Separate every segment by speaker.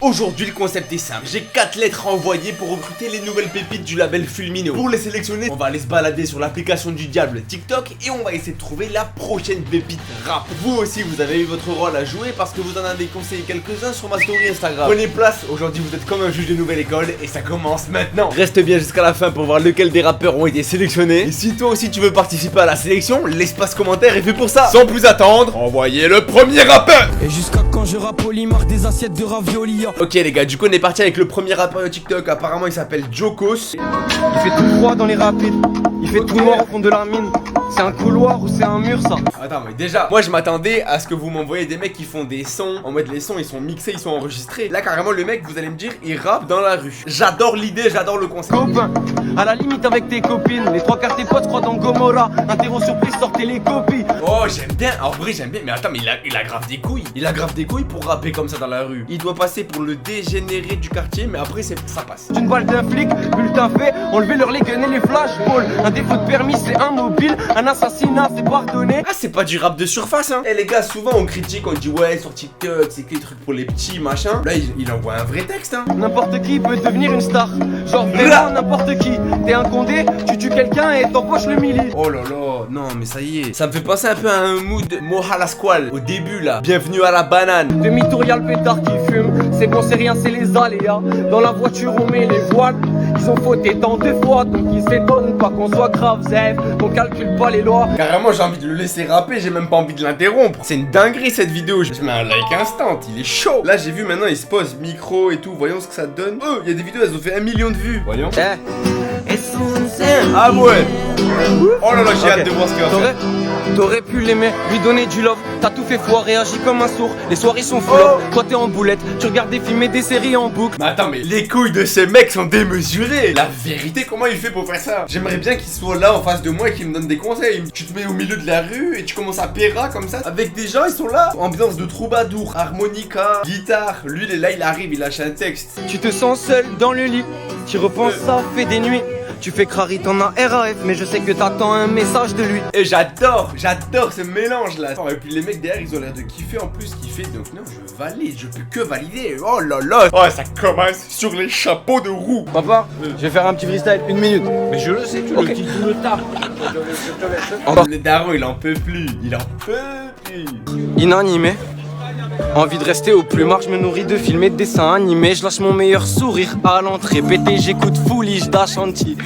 Speaker 1: Aujourd'hui le concept est simple, j'ai 4 lettres à envoyer pour recruter les nouvelles pépites du label Fulmino. Pour les sélectionner, on va aller se balader sur l'application du diable TikTok et on va essayer de trouver la prochaine pépite rap. Vous aussi vous avez eu votre rôle à jouer parce que vous en avez conseillé quelques-uns sur ma story Instagram. Prenez place, aujourd'hui vous êtes comme un juge de nouvelle école et ça commence maintenant. Reste bien jusqu'à la fin pour voir lequel des rappeurs ont été sélectionnés. Et si toi aussi tu veux participer à la sélection, l'espace commentaire est fait pour ça. Sans plus attendre, envoyez le premier rappeur.
Speaker 2: Et jusqu'à quand je rapoli, marque des assiettes de ravioli.
Speaker 1: Ok les gars, du coup on est parti avec le premier rappeur de TikTok. Apparemment il s'appelle Jokos.
Speaker 2: Il fait tout froid dans les rapides, il fait tout noir au fond de la mine. C'est un couloir ou c'est un mur ça?
Speaker 1: Attends mais déjà, moi je m'attendais à ce que vous m'envoyiez des mecs qui font des sons. En mode les sons ils sont mixés, ils sont enregistrés. Là carrément le mec, vous allez me dire, il rappe dans la rue. J'adore l'idée, j'adore le concept.
Speaker 2: Copain, à la limite avec tes copines. Les trois quarts tes potes croient dans Gomorrah. Interro surprise, sortez les copies.
Speaker 1: Oh j'aime bien, en vrai j'aime bien. Mais attends mais il a grave des couilles. Il a grave des couilles pour rapper comme ça dans la rue. Il doit passer pour le dégénéré du quartier, mais après ça passe.
Speaker 2: D'une balle d'un flic, bulletin fait, enlever leur les guns et les flashballs. Un défaut de permis c'est un mobile, un assassinat c'est pardonné.
Speaker 1: Ah c'est pas du rap de surface hein. Eh les gars, souvent on critique, on dit ouais sur TikTok c'est que des trucs pour les petits machin. Là il envoie un vrai texte hein.
Speaker 2: N'importe qui peut devenir une star. Genre vraiment n'importe qui. T'es un condé, tu tues quelqu'un et t'empoches le milli.
Speaker 1: Oh là là, non mais ça y est. Ça me fait penser un peu à un mood Mohala Squall au début là. Bienvenue à la banane.
Speaker 2: Demi-tour y'a le pétard qui fume. C'est bon c'est rien c'est les aléas. Dans la voiture on met les voiles. Ils ont fauté tant de fois donc ils s'étonnent pas qu'on soit grave zèf. On calcule pas les lois.
Speaker 1: Carrément j'ai envie de le laisser rapper, j'ai même pas envie de l'interrompre. C'est une dinguerie cette vidéo. Je mets un like instant, il est chaud. Là j'ai vu maintenant il se pose micro et tout. Voyons ce que ça donne. Oh, il y a des vidéos elles ont fait 1 million de vues. Voyons. Ah ouais. Oh là là, j'ai hâte de voir ce qu'il va faire.
Speaker 2: T'aurais pu l'aimer, lui donner du love. T'as tout fait faux, réagis comme un sourd. Les soirées sont full up. Toi t'es en boulette, tu regardes des films et des séries en boucle.
Speaker 1: Mais attends, mais les couilles de ces mecs sont démesurées. La vérité, comment il fait pour faire ça? J'aimerais bien qu'il soit là en face de moi et qu'il me donne des conseils. Tu te mets au milieu de la rue et tu commences à péra comme ça. Avec des gens, ils sont là. Ambiance de troubadour, harmonica, guitare. Lui, il est là, il arrive, il lâche un texte.
Speaker 2: Tu te sens seul dans le lit. Tu repenses ça, fait des nuits. Tu fais crari, t'en as RAF, mais je sais que t'attends un message de lui.
Speaker 1: Et j'adore ce mélange là. Et puis les mecs derrière, ils ont l'air de kiffer en plus, kiffer. Donc non, je valide, je peux que valider. Oh là là. Oh, ça commence sur les chapeaux de roue.
Speaker 2: Papa, je vais faire un petit freestyle, 1 minute.
Speaker 3: Mais je le sais, tu le dis tout le temps.
Speaker 1: Le daron, il en peut plus. Il en peut plus.
Speaker 2: Inanimé. Envie de rester au plumard, je me nourris de films et de dessins animés. Je lâche mon meilleur sourire à l'entrée. Pété, j'écoute Foolish d'Ashanti.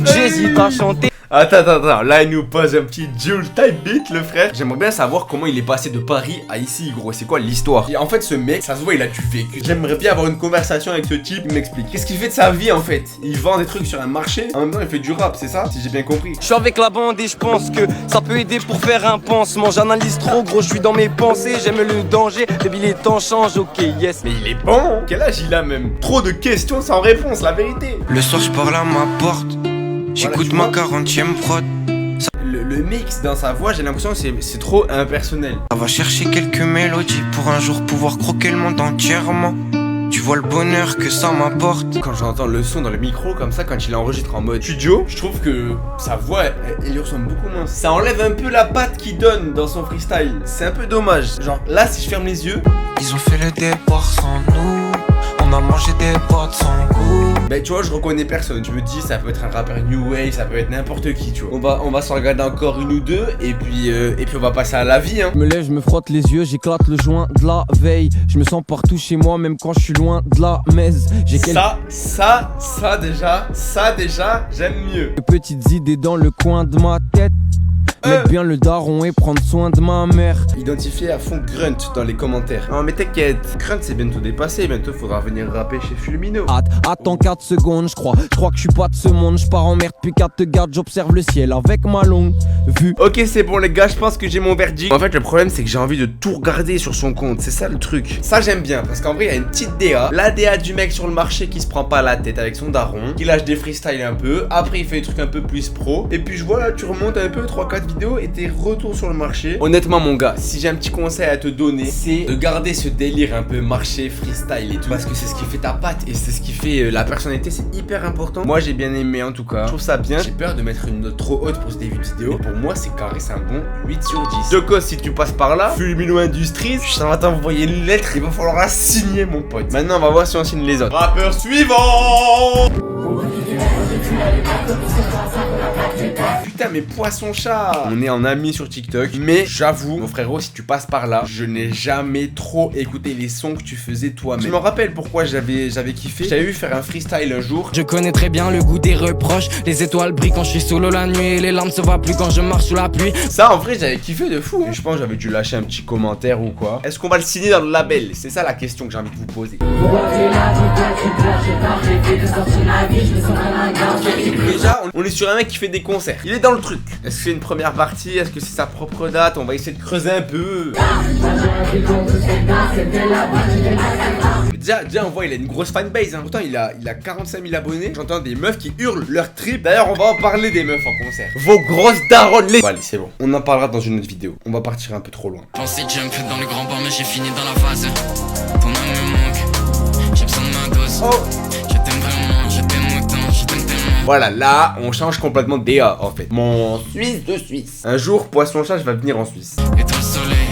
Speaker 2: J'hésite à chanter.
Speaker 1: Attends, là il nous pose un petit Jules type beat le frère. J'aimerais bien savoir comment il est passé de Paris à ici gros, c'est quoi l'histoire? Et en fait ce mec, ça se voit il a du vécu. J'aimerais bien avoir une conversation avec ce type, il m'explique. Qu'est-ce qu'il fait de sa vie en fait? Il vend des trucs sur un marché, en même temps il fait du rap, c'est ça? Si j'ai bien compris.
Speaker 2: Je suis avec la bande et je pense que ça peut aider pour faire un pansement. J'analyse trop gros, je suis dans mes pensées, j'aime le danger. Baby les temps changent, ok yes.
Speaker 1: Mais il est bon, quel âge il a même? Trop de questions sans réponse, la vérité.
Speaker 4: Le soir je parle à ma porte. J'écoute ma 40e prod.
Speaker 1: Le mix dans sa voix, j'ai l'impression que c'est trop impersonnel.
Speaker 4: Ça va chercher quelques mélodies pour un jour pouvoir croquer le monde entièrement. Tu vois le bonheur que ça m'apporte.
Speaker 1: Quand j'entends le son dans le micro comme ça, quand il enregistre en mode studio, je trouve que sa voix, elle lui ressemble beaucoup moins. Ça enlève un peu la patte qu'il donne dans son freestyle. C'est un peu dommage. Genre là, si je ferme les yeux,
Speaker 4: ils ont fait le départ sans nous. On a mangé des potes sans goût.
Speaker 1: Ben tu vois, je reconnais personne. Je me dis ça peut être un rappeur new wave, ça peut être n'importe qui, tu vois. On va s'en regarder encore une ou deux et puis on va passer à la vie hein.
Speaker 2: Je me lève, je me frotte les yeux, j'éclate le joint de la veille. Je me sens partout chez moi même quand je suis loin de la messe. J'ai
Speaker 1: Ça déjà, j'aime mieux.
Speaker 2: Petites idées dans le coin de ma tête. Mettre bien le daron et prendre soin de ma mère.
Speaker 1: Identifiez à fond Grunt dans les commentaires. Non mais t'inquiète, Grunt c'est bientôt dépassé, bientôt faudra venir rapper chez Fulmino.
Speaker 2: Attends 4 secondes, je crois que je suis pas de ce monde. Je pars en merde puis 4 te garde, j'observe le ciel avec ma longue vue.
Speaker 1: Ok c'est bon les gars, je pense que j'ai mon verdict. En fait le problème c'est que j'ai envie de tout regarder sur son compte, c'est ça le truc. Ça j'aime bien parce qu'en vrai il y a une petite DA. La DA du mec sur le marché qui se prend pas la tête avec son daron, qui lâche des freestyles un peu. Après il fait des trucs un peu plus pro. Et puis je vois là tu remontes un peu 3-4 vidéos vidéo et tes retours sur le marché. Honnêtement mon gars, si j'ai un petit conseil à te donner, c'est de garder ce délire un peu marché, freestyle et tout, parce que c'est ce qui fait ta patte et c'est ce qui fait la personnalité, c'est hyper important. Moi j'ai bien aimé en tout cas, je trouve ça bien. J'ai peur de mettre une note trop haute pour ce début de vidéo. Pour moi c'est carré, c'est un bon 8 sur 10. De cause, si tu passes par là, Fulmino Industries, ça va t'envoyer une lettre, il va falloir la signer mon pote. Maintenant on va voir si on signe les autres. Rappeur suivant. Putain mais poisson chat. On est en amis sur TikTok. Mais j'avoue mon frérot, si tu passes par là, je n'ai jamais trop écouté les sons que tu faisais toi-même. Je me rappelle pourquoi j'avais kiffé. J'avais vu faire un freestyle un jour.
Speaker 2: Je connais très bien le goût des reproches. Les étoiles brillent quand je suis solo la nuit et les larmes se voient plus quand je marche sous la pluie.
Speaker 1: Ça en vrai j'avais kiffé de fou. Et je pense que j'avais dû lâcher un petit commentaire ou quoi. Est-ce qu'on va le signer dans le label? C'est ça la question que j'ai envie de vous poser. Déjà on est sur un mec qui fait des concerts. Il est dans le truc. Est-ce que c'est une première partie? Est-ce que c'est sa propre date? On va essayer de creuser un peu. Déjà on voit il a une grosse fanbase hein. Pourtant il a 45 000 abonnés. J'entends des meufs qui hurlent leur trip. D'ailleurs on va en parler des meufs en concert. Vos grosses daronnes les... Bon, allez c'est bon. On en parlera dans une autre vidéo. On va partir un peu trop loin.
Speaker 2: Pensez jump dans le grand banc mais j'ai fini dans la phase. Ton âme me manque. J'ai besoin de ma dose.
Speaker 1: Oh.
Speaker 2: Je t'aime vraiment, je t'aime autant, je t'aime tellement.
Speaker 1: Voilà, là, on change complètement de DA en fait. Mon Suisse de Suisse. Un jour, poisson chat, je vais venir en Suisse.
Speaker 2: Et toi le soleil,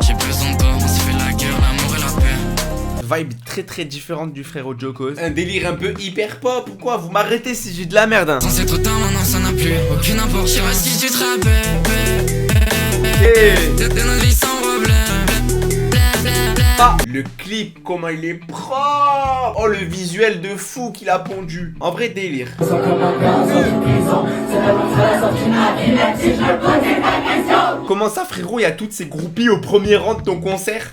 Speaker 2: j'ai besoin de toi, on se fait la guerre, l'amour et la paix.
Speaker 1: Vibe très très différente du frérot Jokos. Un délire un peu hyper pop ou quoi? Vous m'arrêtez si j'ai de la merde hein.
Speaker 2: Sans c'est trop tard, maintenant ça n'a plus aucune importance. Je sais pas si tu te rappelles. C'était notre vie sans problème.
Speaker 1: Ah, le clip, comment il est propre. Oh, le visuel de fou qu'il a pondu. En vrai délire. Comment ça frérot, il y a toutes ces groupies au premier rang de ton concert?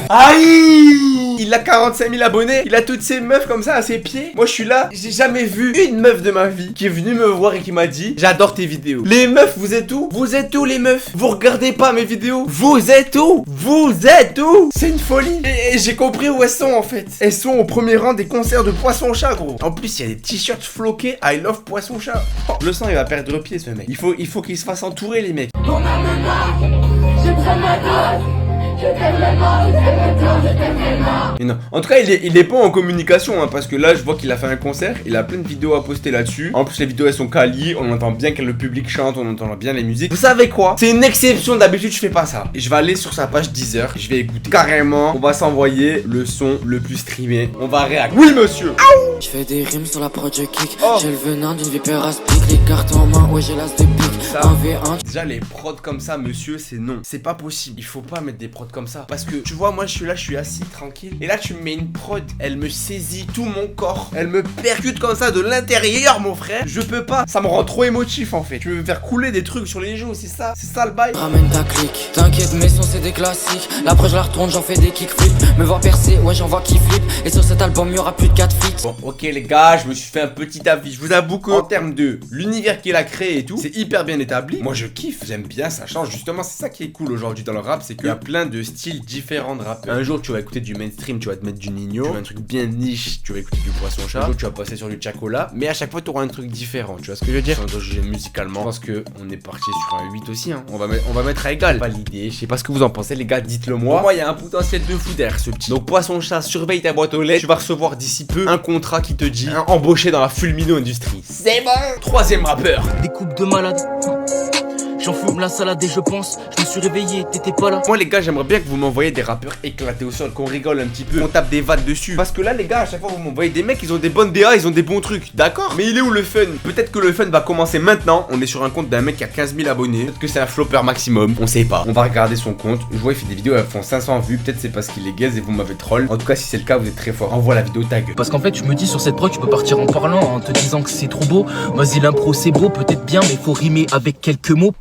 Speaker 1: Aïe! Il a 45 000 abonnés, il a toutes ces meufs comme ça à ses pieds. Moi je suis là, j'ai jamais vu une meuf de ma vie qui est venue me voir et qui m'a dit j'adore tes vidéos. Les meufs, vous êtes où? Vous êtes où les meufs? Vous regardez pas mes vidéos? Vous êtes où? Vous êtes où? C'est une folie. Et j'ai compris où elles sont en fait. Elles sont au premier rang des concerts de Poisson Chat gros. En plus il y a des t-shirts floqués I love Poisson Chat. Oh, le sang il va perdre pied ce mec. Il faut qu'il se fasse entourer les mecs. Et non. En tout cas il est pas en communication hein, parce que là je vois qu'il a fait un concert. Il a plein de vidéos à poster là-dessus. En plus les vidéos elles sont quali. On entend bien que le public chante. On entend bien les musiques. Vous savez quoi? C'est une exception, d'habitude je fais pas ça. Et je vais aller sur sa page Deezer. Je vais écouter carrément. On va s'envoyer le son le plus streamé. On va réagir. Oui monsieur.
Speaker 2: Je fais des rimes sur la prod je kick. J'ai le venin d'une vipère aspic. Les cartes en main, ouais j'ai l'as de pique. 1v1.
Speaker 1: Déjà les prods comme ça monsieur c'est non. C'est pas possible. Il faut pas mettre des prods comme ça. Parce que tu vois moi je suis là, je suis assis tranquille. Et là tu me mets une prod. Elle me saisit tout mon corps. Elle me percute comme ça de l'intérieur mon frère. Je peux pas. Ça me rend trop émotif en fait. Tu veux me faire couler des trucs sur les joues. C'est ça le bail.
Speaker 2: Ramène ta clique. T'inquiète mes sons c'est des classiques. L'après je la retourne j'en fais des kickflips. Me voir percer ouais j'en vois qui flip. Et sur cet album il y aura plus de 4 feats.
Speaker 1: Bon ok les gars je me suis fait un petit avis. Je vous avoue que en termes de l'univers qu'il a créé et tout, c'est hyper bien établi. Moi je kiffe. J'aime bien, ça change. Justement c'est ça qui est cool aujourd'hui dans le rap. C'est qu'il y a plein de styles différents de rap. Un jour tu vas écouter du mainstream, tu vas te mettre du Nino. Tu vas un truc bien niche, tu vas écouter du Poisson Chat. Un jour tu vas passer sur du Chacola. Mais à chaque fois tu auras un truc différent. Tu vois ce que je veux dire? Sans juger musicalement. Je pense que on est parti sur un 8 aussi hein. On va mettre à égal. Pas l'idée. Je sais pas ce que vous en pensez les gars, dites-le moi. Pour moi il y a un potentiel de fou derrière ce petit. Donc Poisson Chat, surveille ta boîte aux lettres. Tu vas recevoir d'ici peu un contrat qui te dit embauché dans la Fulmino Industries. C'est bon. Troisième rappeur.
Speaker 5: Des coupes de malade. J'en fume la salade et je pense, je me suis réveillé, t'étais pas là.
Speaker 1: Moi les gars j'aimerais bien que vous m'envoyiez des rappeurs éclatés au sol, qu'on rigole un petit peu, qu'on tape des vannes dessus. Parce que là les gars à chaque fois vous m'envoyez des mecs, ils ont des bonnes DA, ils ont des bons trucs, d'accord? Mais il est où le fun? Peut-être que le fun va commencer maintenant. On est sur un compte d'un mec qui a 15 000 abonnés. Peut-être que c'est un flopper maximum, on sait pas. On va regarder son compte. Je vois il fait des vidéos, elles font 500 vues. Peut-être c'est parce qu'il est gaze et vous m'avez troll. En tout cas si c'est le cas vous êtes très fort. Envoie la vidéo tag.
Speaker 5: Parce qu'en fait je me dis sur cette prod tu peux partir en parlant, en te disant que c'est trop beau. Vas-y l'impro c'est beau, peut-être bien mais faut rimer avec quelques mots.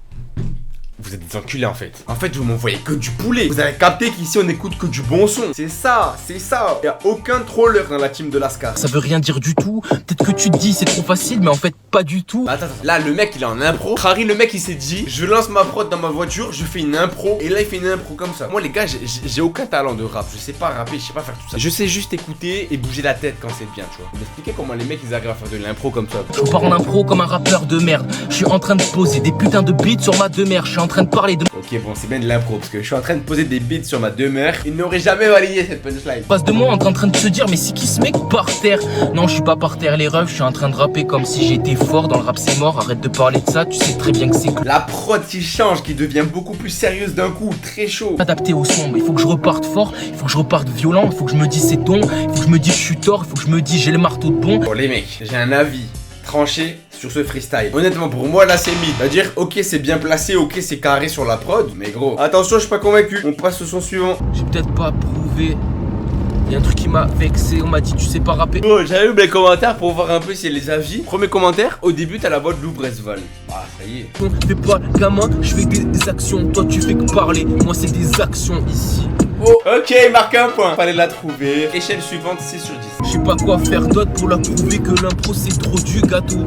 Speaker 1: vous êtes des enculés en fait. En fait, vous m'envoyez que du poulet. Vous avez capté qu'ici on écoute que du bon son. C'est ça, c'est ça. Y a aucun troller dans la team de Lascar.
Speaker 5: Ça veut rien dire du tout. Peut-être que tu te dis c'est trop facile, mais en fait pas du tout.
Speaker 1: Attends. Là, le mec il est en impro. Harry, le mec il s'est dit, je lance ma prod dans ma voiture, je fais une impro. Et là, il fait une impro comme ça. Moi, les gars, j'ai aucun talent de rap. Je sais pas rapper, je sais pas faire tout ça. Je sais juste écouter et bouger la tête quand c'est bien, tu vois. Vous m'expliquez comment les mecs ils arrivent à faire de l'impro comme ça.
Speaker 5: Je pars en impro comme un rappeur de merde. Je suis en train de poser des putains de beats sur ma demeure. Je suis en train de parler de
Speaker 1: Ok, bon, c'est bien de l'impro parce que je suis en train de poser des beats sur ma demeure. Il n'aurait jamais validé cette punchline.
Speaker 5: face de moi en train de se dire mais c'est qui ce mec par terre? Non, je suis pas par terre les refs, je suis en train de rapper comme si j'étais fort. Dans le rap c'est mort, arrête de parler de ça, tu sais très bien que c'est
Speaker 1: La prod qui change, qui devient beaucoup plus sérieuse d'un coup, très chaud.
Speaker 5: adapté au son, mais il faut que je reparte fort, il faut que je reparte violent, il faut que je me dise c'est ton, il faut que je me dise je suis tort, il faut que je me dise j'ai le marteau de bon.
Speaker 1: Bon les mecs, j'ai un avis tranché sur ce freestyle. Honnêtement pour moi là c'est mid. C'est-à-dire ok c'est bien placé, ok c'est carré sur la prod, mais gros, attention je suis pas convaincu. On passe au son suivant.
Speaker 5: J'ai peut-être pas prouvé. Y'a un truc qui m'a vexé, on m'a dit tu sais pas rapper.
Speaker 1: Bon, j'allume les commentaires pour voir un peu si les avis. Premier commentaire, au début t'as la voix de Lou Bresval. Ah ça y est.
Speaker 5: On fait pas gamin, je fais des actions, toi tu fais que parler, moi c'est des actions ici.
Speaker 1: Oh, ok, il marque un point. Fallait la trouver. Échelle suivante, 6 sur 10.
Speaker 5: Je sais pas quoi faire d'autre pour la prouver que l'impro c'est trop du gâteau.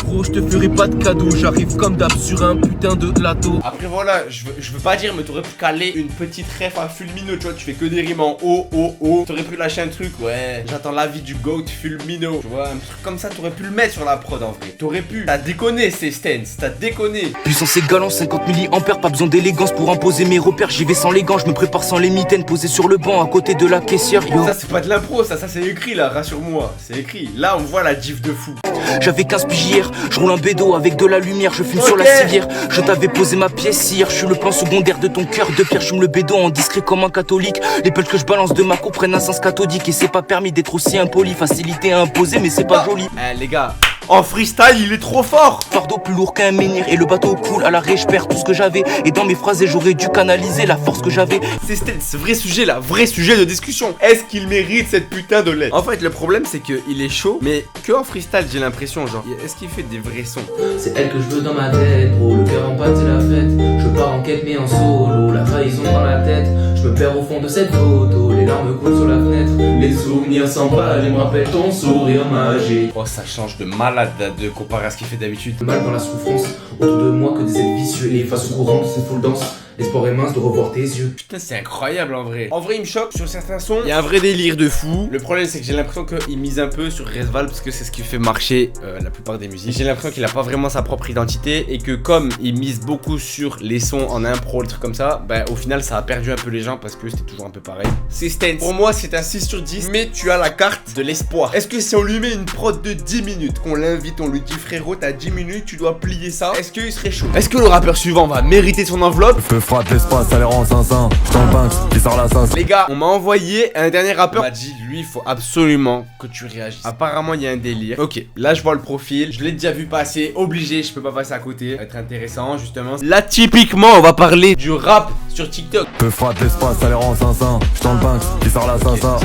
Speaker 5: Gros, je te ferai pas de cadeau, j'arrive comme d'hab sur un putain de plateau.
Speaker 1: Après voilà, je veux pas dire, mais t'aurais pu caler une petite ref à Fulmino, tu vois, tu fais que des rimes en O. T'aurais pu lâcher un truc, ouais, j'attends l'avis du GOAT Fulmino. Tu vois, un truc comme ça, t'aurais pu le mettre sur la prod en vrai. T'aurais pu. T'as déconné, ces stance, t'as déconné.
Speaker 5: Puissance égale 50 milliampères, pas besoin d'élégance pour imposer mes repères. J'y vais sans les gants, je me prépare sans les mitaines, posé sur le banc à côté de la caissière. Yo.
Speaker 1: Ça c'est pas de l'impro, ça c'est écrit là, rassure-moi, c'est écrit. Là on voit la gif de fou.
Speaker 5: J'avais 15 piges hier, je roule un bédo avec de la lumière, je fume sur la civière. Je t'avais posé ma pièce hier, je suis le plan secondaire de ton cœur de pierre. Je fume le bédo en discret comme un catholique. Les pelles que je balance de ma coupe prennent un sens cathodique. Et c'est pas permis d'être aussi impoli, facilité à imposer mais c'est pas joli.
Speaker 1: Les gars, en freestyle il est trop fort.
Speaker 5: Fardeau plus lourd qu'un menhir et le bateau coule à l'arrêt, je perds tout ce que j'avais. Et dans mes phrases j'aurais dû canaliser la force que j'avais.
Speaker 1: C'est ce vrai sujet là, vrai sujet de discussion. Est-ce qu'il mérite cette putain de lettre? En fait le problème c'est qu'il est chaud, mais que en freestyle j'ai l'impression genre, est-ce qu'il fait des vrais sons?
Speaker 6: C'est elle que je veux dans ma tête, gros, le cœur en pâte c'est la fête. Je pars en quête mais en solo, la trahison dans la tête. Je me perds au fond de cette photo, les larmes coulent sur la fenêtre. Les souvenirs s'emballent et me rappellent ton sourire magique.
Speaker 1: Oh ça change de malade de comparer à ce qu'il fait d'habitude.
Speaker 6: Le mal dans la souffrance, autour de moi que des êtres vicieux. Et face au courant de cette foule danse, l'espoir est mince de revoir tes yeux.
Speaker 1: Putain c'est incroyable en vrai. En vrai il me choque sur certains sons. Il y a un vrai délire de fou. Le problème c'est que j'ai l'impression qu'il mise un peu sur Resval parce que c'est ce qui fait marcher la plupart des musiques. J'ai l'impression qu'il a pas vraiment sa propre identité et que comme il mise beaucoup sur les sons en impro, les trucs comme ça, bah au final ça a perdu un peu les gens parce que c'était toujours un peu pareil. C'est Stance. Pour moi c'est un 6 sur 10 mais tu as la carte de l'espoir. Est-ce que si on lui met une prod de 10 minutes, qu'on l'invite, on lui dit frérot t'as 10 minutes, tu dois plier ça, est-ce qu'il serait chaud? Est-ce que le rappeur suivant va mériter son enveloppe?
Speaker 7: Je frappe l'espace, ça les rend 500. J'suis le Banks, qui sort la sauce.
Speaker 1: Les gars, on m'a envoyé un dernier rappeur. M'a dit, lui, il faut absolument que tu réagisses. Apparemment, il y a un délire. Ok, là, je vois le profil. Je l'ai déjà vu passer. Obligé, je peux pas passer à côté. Ça va être intéressant, justement. Là, typiquement, on va parler du rap sur TikTok.
Speaker 7: Je frappe l'espace, ça les rend 500. J'suis le Banks, qui sort la sauce.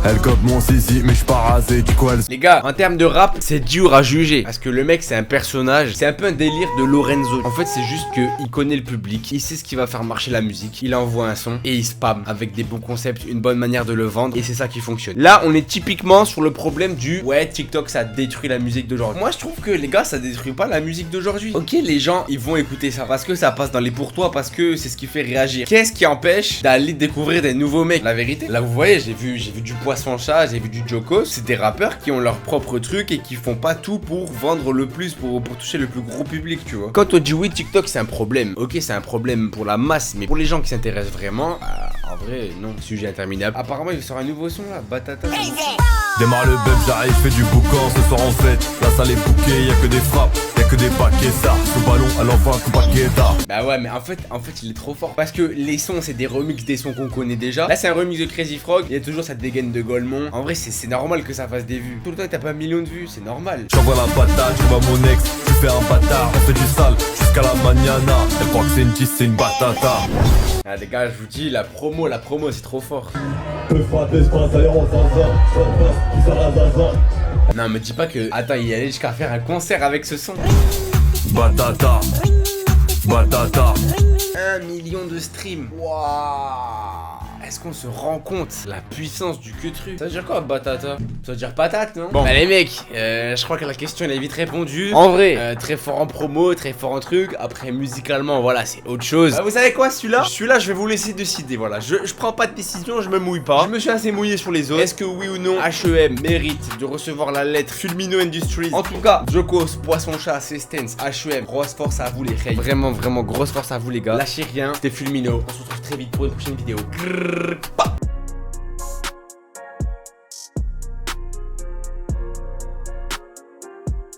Speaker 7: Elle cope mon sissi, mais j'suis pas rasé. Du coup, elle.
Speaker 1: Les gars, en termes de rap, c'est dur à juger. Parce que le mec, c'est un personnage. C'est un peu un délire de Lorenzo. En fait, c'est juste qu'il connaît le public. Il sait ce qui va faire marcher la musique. Il envoie un son et il spam avec des bons concepts, une bonne manière de le vendre. Et c'est ça qui fonctionne. Là, on est typiquement sur le problème du ouais, TikTok, ça détruit la musique d'aujourd'hui. Moi, je trouve que les gars, ça détruit pas la musique d'aujourd'hui. Ok, les gens, ils vont écouter ça parce que ça passe dans les pour toi, parce que c'est ce qui fait réagir. Qu'est-ce qui empêche d'aller découvrir des nouveaux mecs? La vérité, là, vous voyez, j'ai vu du Poisson Chat, j'ai vu du Jokos. C'est des rappeurs qui ont leur propre truc et qui font pas tout pour vendre le plus, pour toucher le plus gros public, tu vois. Quand on dit oui, TikTok, c'est un problème. Ok, c'est un problème pour la masse, mais pour les gens qui s'intéressent vraiment, en vrai, non, sujet interminable. Apparemment, il sort un nouveau son là, Batata.
Speaker 7: Démarre le bub, j'arrive, fais du boucan. Ce soir en fête, la salle est bouquée, y'a que des frappes, y'a que des paquets ça. Sous ballon, à l'enfant, coup paquet d'art.
Speaker 1: Bah ouais, mais en fait, il est trop fort. Parce que les sons, c'est des remixes des sons qu'on connaît déjà. Là, c'est un remix de Crazy Frog. Il y a toujours cette dégaine de Golemont. En vrai, c'est normal que ça fasse des vues. Tout le temps, t'as pas un million de vues, c'est normal.
Speaker 7: J'envoie la patate, tu vois mon ex, tu fais un bâtard, on fait du sale jusqu'à la mañana. Elle croit que c'est une tisse, c'est une batata.
Speaker 1: Ah les gars, je vous dis, la promo, c'est trop fort. Non, me dis pas que... Attends, il allait jusqu'à faire un concert avec ce son.
Speaker 7: Batata, batata.
Speaker 2: 1 million de streams. Waouh. Est-ce qu'on se rend compte la puissance du queutru? Ça veut dire quoi, batata? Ça veut dire patate, non? Bon, bah les mecs, je crois que la question elle est vite répondue. En vrai, très fort en promo, très fort en truc. Après, musicalement, voilà, c'est autre chose. Vous savez quoi, celui-là, je vais vous laisser décider. Voilà, je prends pas de décision, je me mouille pas. Je me suis assez mouillé sur les autres. Est-ce que oui ou non, H&M mérite de recevoir la lettre Fulmino Industries? En tout cas, Jokos, Poisson Chat, Sestens, H&M, grosse force à vous les reilles. Vraiment, vraiment grosse force à vous les gars. Lâchez rien, c'était Fulmino. On se retrouve très vite pour une prochaine vidéo. Grrr,